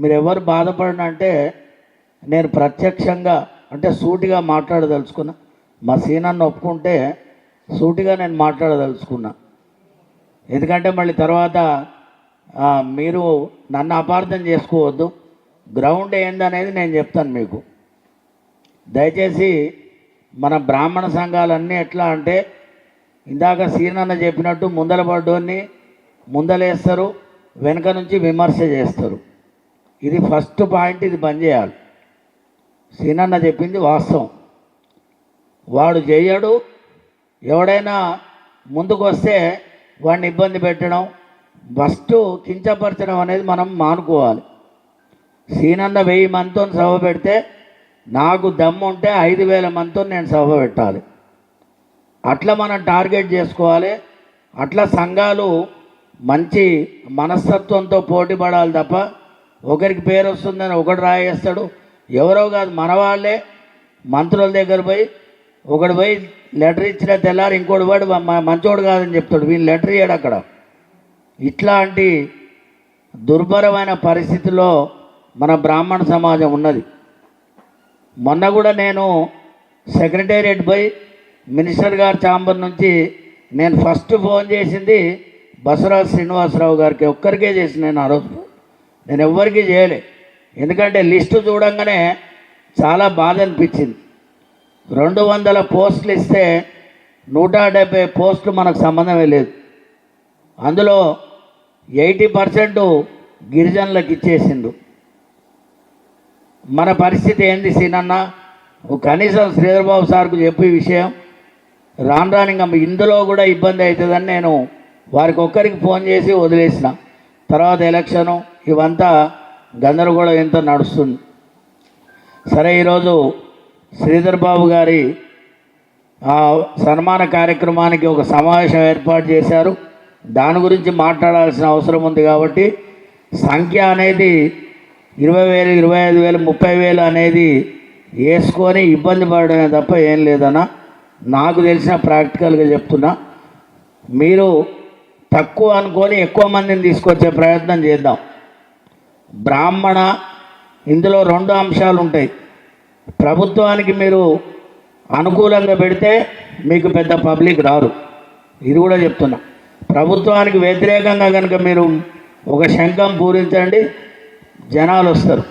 మీరు ఎవరు బాధపడిన అంటే నేను ప్రత్యక్షంగా అంటే సూటిగా మాట్లాడదలుచుకున్నా. మా సీనన్న ఒప్పుకుంటే సూటిగా నేను మాట్లాడదలుచుకున్నా. ఎందుకంటే మళ్ళీ తర్వాత మీరు నన్ను అపార్థం చేసుకోవద్దు. గ్రౌండ్ ఏందనేది నేను చెప్తాను మీకు. దయచేసి మన బ్రాహ్మణ సంఘాలన్నీ ఎట్లా అంటే ఇందాక సీనన్న చెప్పినట్టు ముందల పడ్డోన్ని ముందలేస్తారు, వెనక నుంచి విమర్శ చేస్తారు. ఇది ఫస్ట్ పాయింట్, ఇది బంద్ చేయాలి. సీనన్న చెప్పింది వాస్తవం. వాడు చేయడు, ఎవడైనా ముందుకు వస్తే వాడిని ఇబ్బంది పెట్టడం, ఫస్ట్ కించపరచడం అనేది మనం మానుకోవాలి. సీనన్న 1000 మందితో సభ పెడితే నాకు దమ్ము ఉంటే 5000 మందితో నేను సభ పెట్టాలి. అట్లా మనం టార్గెట్ చేసుకోవాలి. అట్లా సంఘాలు మంచి మనస్తత్వంతో పోటీ పడాలి తప్ప ఒకరికి పేరు వస్తుందని ఒకడు రాయేస్తాడు. ఎవరో కాదు, మన వాళ్ళే మంత్రుల దగ్గర పోయి ఒకడు పోయి లెటర్ ఇచ్చిన తెల్లారి ఇంకోటి వాడు మంచోడు కాదని చెప్తాడు. వీళ్ళు లెటర్ ఇయ్యాడు అక్కడ. ఇట్లాంటి దుర్భరమైన పరిస్థితిలో మన బ్రాహ్మణ సమాజం ఉన్నది. మొన్న కూడా నేను సెక్రటేరియట్ పోయి మినిస్టర్ గారి ఛాంబర్ నుంచి నేను ఫస్ట్ ఫోన్ చేసింది బసవరాజు శ్రీనివాసరావు గారికి ఒక్కరికే చేసి నేను ఆ రోజు నేను ఎవ్వరికీ చేయలే. ఎందుకంటే లిస్టు చూడంగానే చాలా బాధ అనిపించింది. 200 పోస్టులు ఇస్తే 170 పోస్టులు మనకు సంబంధమే లేదు. అందులో 80% గిరిజనులకు ఇచ్చేసిండు. మన పరిస్థితి ఏంది సీనన్న? కనీసం శ్రీధర్ బాబు సార్కు చెప్పే విషయం రాను ఇంకా ఇందులో కూడా ఇబ్బంది అవుతుందని నేను వారికి ఒక్కరికి ఫోన్ చేసి వదిలేసిన. తర్వాత ఎలక్షను ఇవంతా గందరగోళం ఎంతో నడుస్తుంది. సరే, ఈరోజు శ్రీధర్ బాబు గారి సన్మాన కార్యక్రమానికి ఒక సమావేశం ఏర్పాటు చేశారు. దాని గురించి మాట్లాడాల్సిన అవసరం ఉంది. కాబట్టి సంఖ్య అనేది 20,000, 25,000, 30,000 అనేది వేసుకొని ఇబ్బంది పడడమే తప్ప ఏం లేదన్నా నాకు తెలిసిన ప్రాక్టికల్గా చెప్తున్నా. మీరు తక్కువ అనుకొని ఎక్కువ మందిని తీసుకొచ్చే ప్రయత్నం చేద్దాం. బ్రాహ్మణ ఇందులో 2 అంశాలు ఉంటాయి. ప్రభుత్వానికి మీరు అనుకూలంగా పెడితే మీకు పెద్ద పబ్లిక్ రారు. ఇది కూడా చెప్తున్నా. ప్రభుత్వానికి వ్యతిరేకంగా కనుక మీరు ఒక శంఖం పూరించండి, జనాలు వస్తారు.